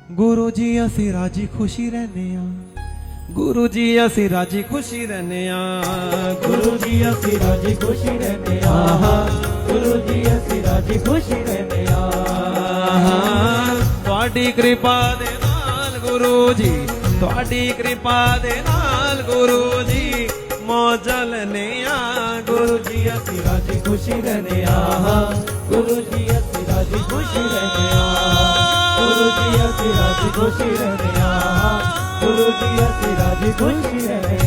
गुरु जी असी राजी खुशी रहने गुरु जी असी राजी खुशी रहने गुरु जी असी राजी खुशी रहने गुरु जी असी राजी खुशी रहने तुहाडी कृपा दे नाल गुरु जी तुहाडी कृपा दे नाल गुरु जी मौजा लेने गुरु जी असी राजी खुशी रहने गुरु जी असी राजी खुशी रहने गुरु जी असी राजी खुशी रहने गुरु जी असी राजी खुशी रहने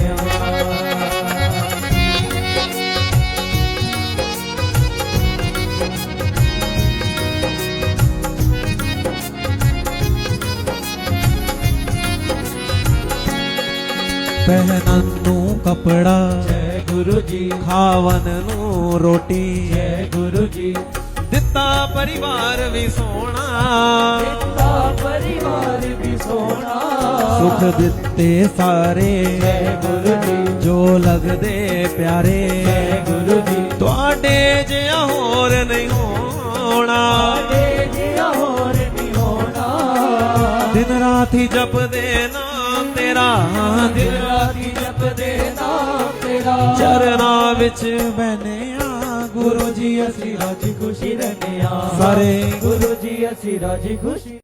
पहनन नू कपड़ा जय गुरु जी खावन नू रोटी जय गुरु जी दिता परिवार भी सोना दिता परिवार भी सोना सुख दिते सारे जय गुरु जी जो लगदे प्यारे जय गुरु जी तुहाडे जिहा होर नहीं होना आगे जिया होर नहीं होना दिन रात ही जपदे नाम तेरा दिन राती जपदे नाम तेरा चरना विच बहने गुरु जी असी राजी खुशी रहने सारे गुरु जी असी राजी खुशी